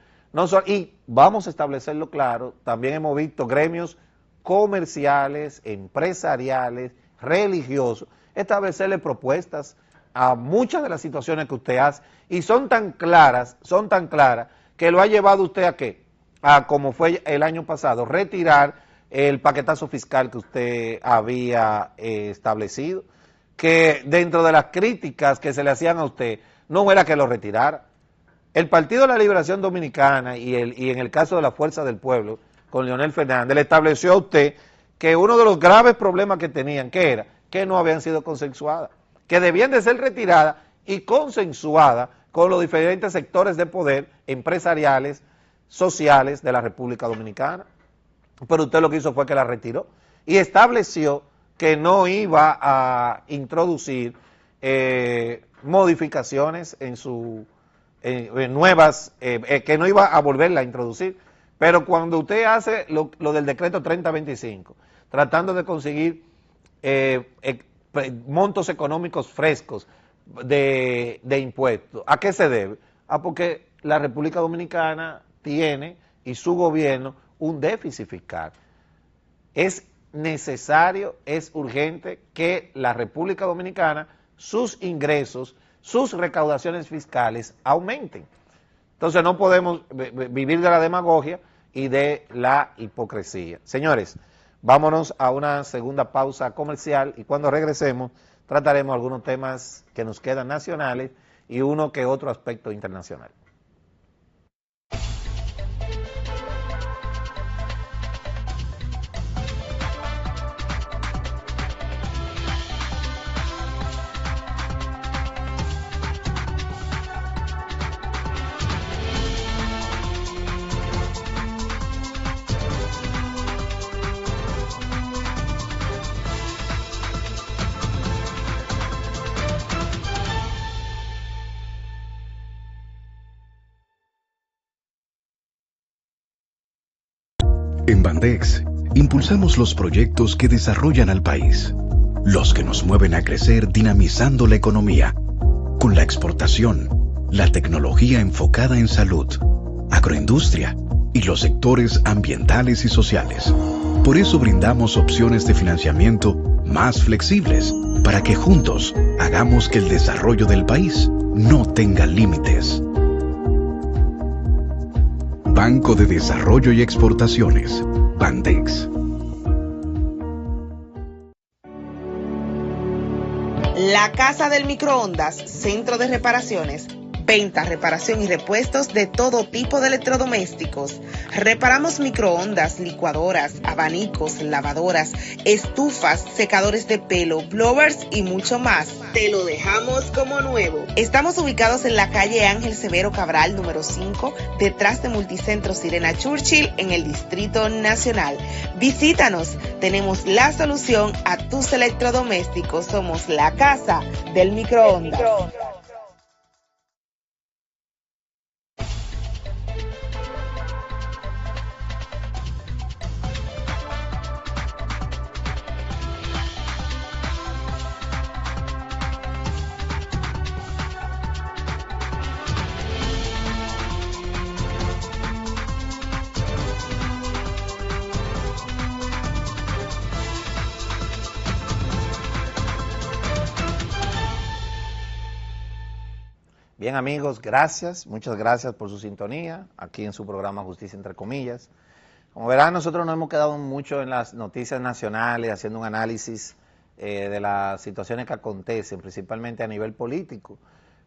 y vamos a establecerlo claro, también hemos visto gremios comerciales, empresariales, religiosos, establecerle propuestas a muchas de las situaciones que usted hace, y son tan claras, que lo ha llevado usted a ¿qué? A, como fue el año pasado, retirar el paquetazo fiscal que usted había establecido, que dentro de las críticas que se le hacían a usted, no era que lo retirara. El Partido de la Liberación Dominicana y en el caso de la Fuerza del Pueblo, con Leonel Fernández, le estableció a usted que uno de los graves problemas que tenían, ¿qué era? Que no habían sido consensuadas, que debían de ser retiradas y consensuadas con los diferentes sectores de poder empresariales, sociales de la República Dominicana. Pero usted lo que hizo fue que la retiró y estableció que no iba a introducir modificaciones en nuevas, que no iba a volverla a introducir. Pero cuando usted hace lo del decreto 3025, tratando de conseguir montos económicos frescos de impuestos, ¿a qué se debe? Porque la República Dominicana tiene, y su gobierno, un déficit fiscal. Es necesario, es urgente que la República Dominicana, sus ingresos, sus recaudaciones fiscales aumenten. Entonces no podemos vivir de la demagogia y de la hipocresía. Señores, vámonos a una segunda pausa comercial y cuando regresemos trataremos algunos temas que nos quedan nacionales y uno que otro aspecto internacional. En Bandex, impulsamos los proyectos que desarrollan al país, los que nos mueven a crecer dinamizando la economía, con la exportación, la tecnología enfocada en salud, agroindustria y los sectores ambientales y sociales. Por eso brindamos opciones de financiamiento más flexibles para que juntos hagamos que el desarrollo del país no tenga límites. Banco de Desarrollo y Exportaciones, Bandex. La Casa del Microondas, centro de reparaciones, venta, reparación y repuestos de todo tipo de electrodomésticos. Reparamos microondas, licuadoras, abanicos, lavadoras, estufas, secadores de pelo, blowers y mucho más. Te lo dejamos como nuevo. Estamos ubicados en la calle Ángel Severo Cabral, número 5, detrás de Multicentro Sirena Churchill, en el Distrito Nacional. Visítanos, tenemos la solución a tus electrodomésticos. Somos la Casa del Microondas. Bien amigos, gracias, muchas gracias por su sintonía aquí en su programa Justicia Entre Comillas. Como verán, nosotros nos hemos quedado mucho en las noticias nacionales, haciendo un análisis de las situaciones que acontecen, principalmente a nivel político,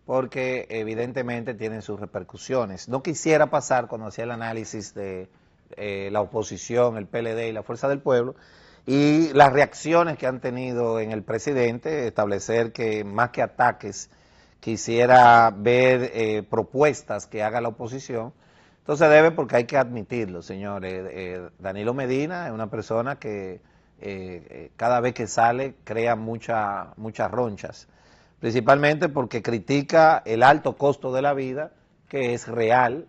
porque evidentemente tienen sus repercusiones. No quisiera pasar cuando hacía el análisis de la oposición, el PLD y la Fuerza del Pueblo, y las reacciones que han tenido en el presidente, establecer que más que ataques, quisiera ver propuestas que haga la oposición. Entonces debe, porque hay que admitirlo, señores. Danilo Medina es una persona que cada vez que sale crea muchas ronchas, principalmente porque critica el alto costo de la vida, que es real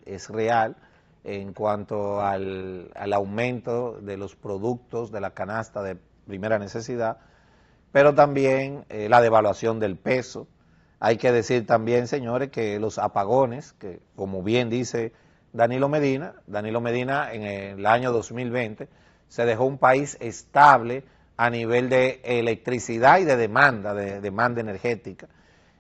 en cuanto al aumento de los productos de la canasta de primera necesidad, pero también la devaluación del peso. Hay que decir también, señores, que los apagones, que como bien dice Danilo Medina en el año 2020 se dejó un país estable a nivel de electricidad y de demanda energética.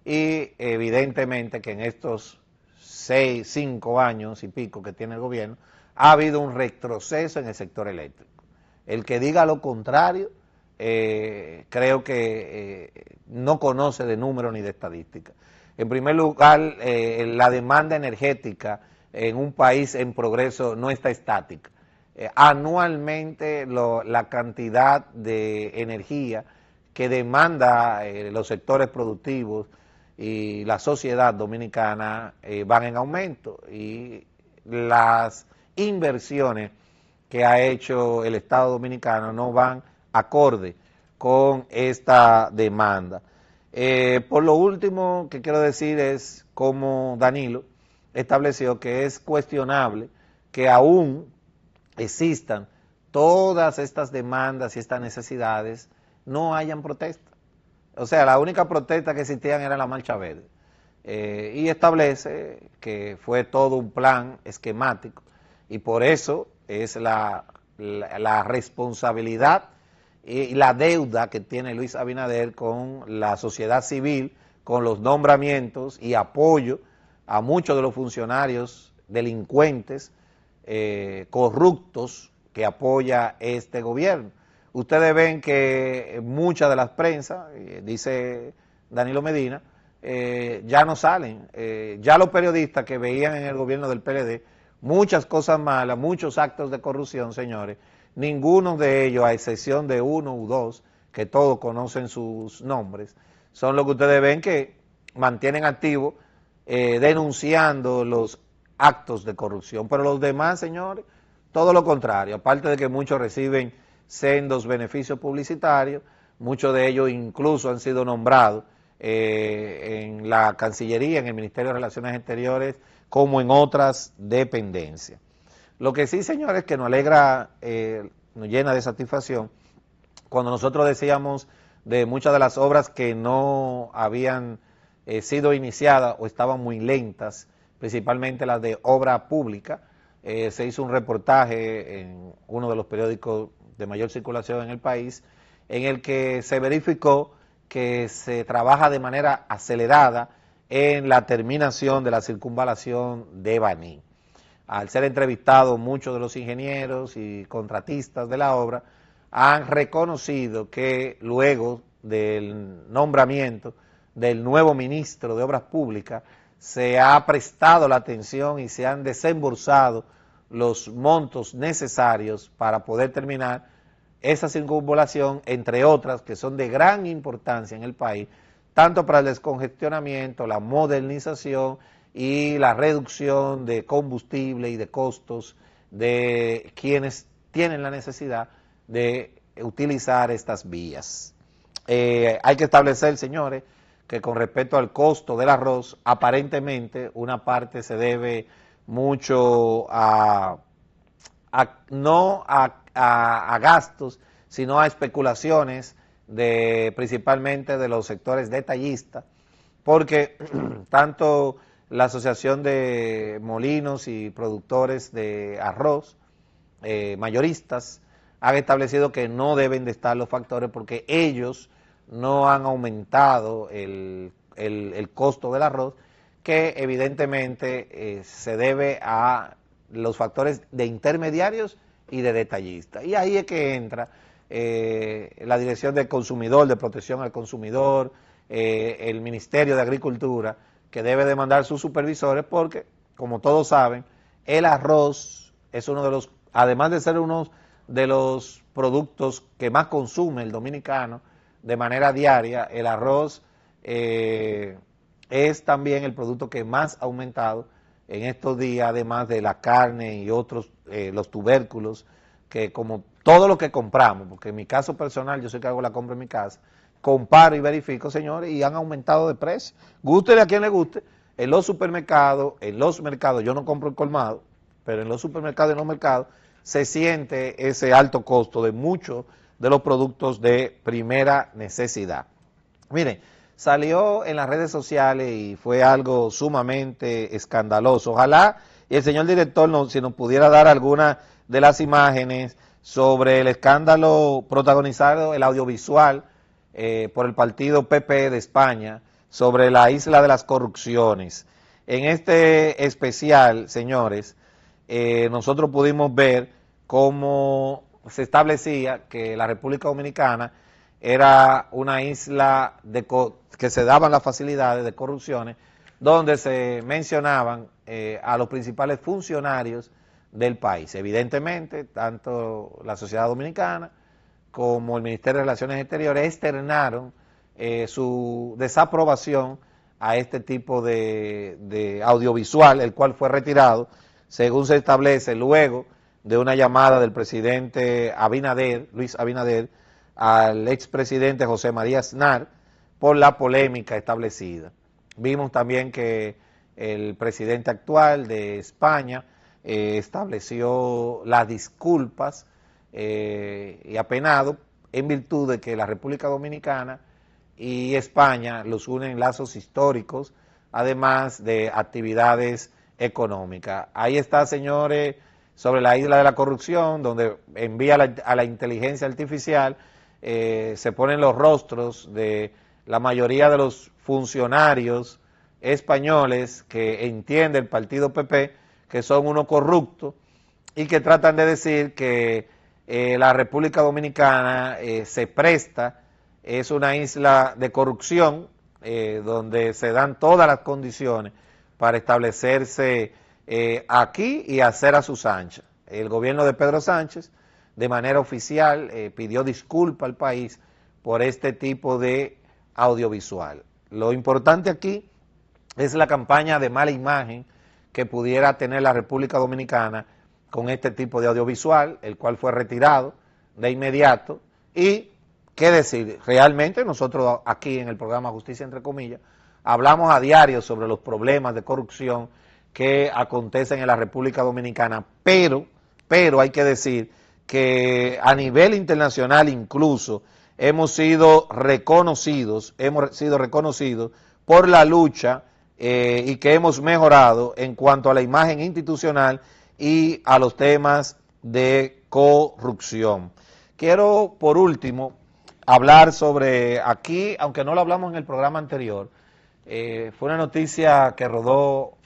Y evidentemente que en estos 5 años y pico que tiene el gobierno, ha habido un retroceso en el sector eléctrico. El que diga lo contrario, creo que no conoce de números ni de estadísticas. En primer lugar, la demanda energética en un país en progreso no está estática. Anualmente la cantidad de energía que demanda los sectores productivos y la sociedad dominicana van en aumento, y las inversiones que ha hecho el Estado dominicano no van acorde con esta demanda. Por lo último que quiero decir es como Danilo estableció que es cuestionable que aún existan todas estas demandas y estas necesidades, no hayan protesta. O sea, la única protesta que existían era la Marcha Verde. Y establece que fue todo un plan esquemático, y por eso es la responsabilidad y la deuda que tiene Luis Abinader con la sociedad civil, con los nombramientos y apoyo a muchos de los funcionarios delincuentes, corruptos, que apoya este gobierno. Ustedes ven que muchas de las prensas, dice Danilo Medina, ya no salen. Ya los periodistas que veían en el gobierno del PLD muchas cosas malas, muchos actos de corrupción, señores, ninguno de ellos, a excepción de uno u dos, que todos conocen sus nombres, son los que ustedes ven que mantienen activos denunciando los actos de corrupción. Pero los demás, señores, todo lo contrario. Aparte de que muchos reciben sendos beneficios publicitarios, muchos de ellos incluso han sido nombrados en la Cancillería, en el Ministerio de Relaciones Exteriores, como en otras dependencias. Lo que sí, señores, que nos alegra, nos llena de satisfacción, cuando nosotros decíamos de muchas de las obras que no habían sido iniciadas o estaban muy lentas, principalmente las de obra pública. Se hizo un reportaje en uno de los periódicos de mayor circulación en el país, en el que se verificó que se trabaja de manera acelerada en la terminación de la circunvalación de Baní. Al ser entrevistados muchos de los ingenieros y contratistas de la obra, han reconocido que luego del nombramiento del nuevo ministro de Obras Públicas se ha prestado la atención y se han desembolsado los montos necesarios para poder terminar esa circunvalación, entre otras que son de gran importancia en el país, tanto para el descongestionamiento, la modernización y la reducción de combustible y de costos de quienes tienen la necesidad de utilizar estas vías. Hay que establecer, señores, que con respecto al costo del arroz, aparentemente una parte se debe mucho no a gastos, sino a especulaciones principalmente de los sectores detallistas, porque tanto la Asociación de Molinos y Productores de Arroz, mayoristas, han establecido que no deben de estar los factores porque ellos no han aumentado el costo del arroz, que evidentemente se debe a los factores de intermediarios y de detallistas. Y ahí es que entra la Dirección del Consumidor, de Protección al Consumidor, el Ministerio de Agricultura, que debe demandar sus supervisores porque, como todos saben, el arroz es uno de los, además de ser uno de los productos que más consume el dominicano de manera diaria, el arroz es es también el producto que más ha aumentado en estos días, además de la carne y otros, los tubérculos, que como todo lo que compramos, porque en mi caso personal, yo sé que hago la compra en mi casa, comparo y verifico, señores, y han aumentado de precio. Gústele a quien le guste, en los supermercados, yo no compro en colmado, pero en los supermercados y en los mercados se siente ese alto costo de muchos de los productos de primera necesidad. Miren, salió en las redes sociales y fue algo sumamente escandaloso. Ojalá y el señor director si nos pudiera dar alguna de las imágenes sobre el escándalo protagonizado, el audiovisual, por el partido PP de España, sobre la isla de las corrupciones. En este especial, señores, nosotros pudimos ver cómo se establecía que la República Dominicana era una isla que se daban las facilidades de corrupciones, donde se mencionaban a los principales funcionarios del país. Evidentemente, tanto la sociedad dominicana como el Ministerio de Relaciones Exteriores externaron su desaprobación a este tipo de audiovisual, el cual fue retirado, según se establece, luego de una llamada del presidente Abinader, Luis Abinader, al expresidente José María Aznar, por la polémica establecida. Vimos también que el presidente actual de España estableció las disculpas y apenado en virtud de que la República Dominicana y España los unen lazos históricos, además de actividades económicas. Ahí está, señores, sobre la isla de la corrupción, donde envía a la inteligencia artificial, se ponen los rostros de la mayoría de los funcionarios españoles que entiende el partido PP, que son unos corruptos y que tratan de decir que la República Dominicana se presta, es una isla de corrupción, donde se dan todas las condiciones para establecerse aquí y hacer a sus anchas. El gobierno de Pedro Sánchez, de manera oficial, pidió disculpa al país por este tipo de audiovisual. Lo importante aquí es la campaña de mala imagen que pudiera tener la República Dominicana con este tipo de audiovisual, el cual fue retirado de inmediato. Y, ¿qué decir? Realmente nosotros aquí en el programa Justicia Entre Comillas hablamos a diario sobre los problemas de corrupción que acontecen en la República Dominicana, pero hay que decir que a nivel internacional incluso hemos sido reconocidos por la lucha y que hemos mejorado en cuanto a la imagen institucional y a los temas de corrupción. Quiero, por último, hablar sobre aquí, aunque no lo hablamos en el programa anterior, fue una noticia que rodó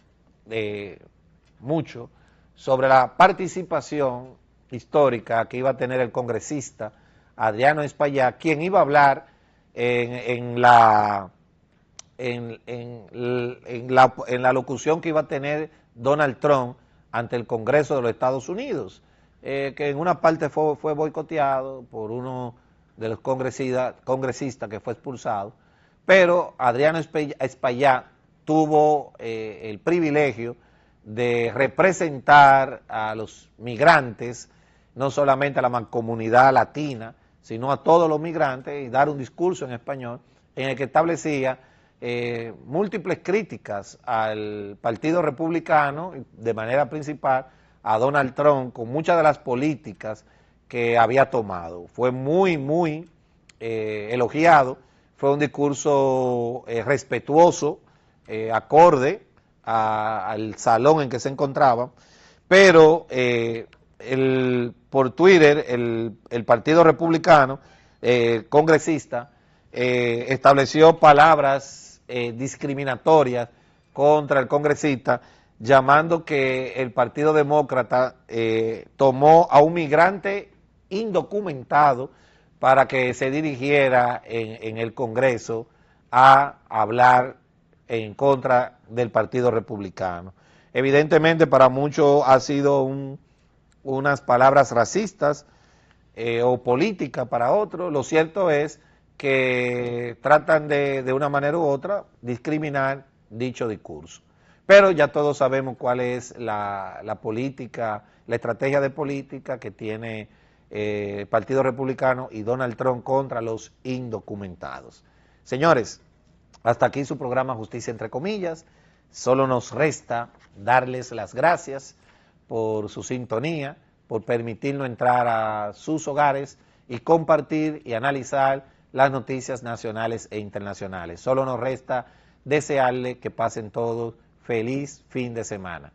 mucho sobre la participación histórica que iba a tener el congresista Adriano Espaillá, quien iba a hablar en la locución que iba a tener Donald Trump ante el Congreso de los Estados Unidos, que en una parte fue boicoteado por uno de los congresistas que fue expulsado, pero Adriano Espaillá tuvo el privilegio de representar a los migrantes, no solamente a la comunidad latina, sino a todos los migrantes, y dar un discurso en español en el que establecía múltiples críticas al Partido Republicano, de manera principal a Donald Trump, con muchas de las políticas que había tomado. Fue muy elogiado, fue un discurso respetuoso, acorde al salón en que se encontraba, pero por Twitter el Partido Republicano, congresista, estableció palabras discriminatorias contra el congresista, llamando que el Partido Demócrata tomó a un migrante indocumentado para que se dirigiera en el Congreso a hablar en contra del Partido Republicano. Evidentemente para muchos ha sido unas palabras racistas o políticas para otros. Lo cierto es que tratan de una manera u otra discriminar dicho discurso. Pero ya todos sabemos cuál es la política, la estrategia de política que tiene el Partido Republicano y Donald Trump contra los indocumentados. Señores, hasta aquí su programa Justicia entre comillas. Solo nos resta darles las gracias por su sintonía, por permitirnos entrar a sus hogares y compartir y analizar las noticias nacionales e internacionales. Solo nos resta desearle que pasen todos feliz fin de semana.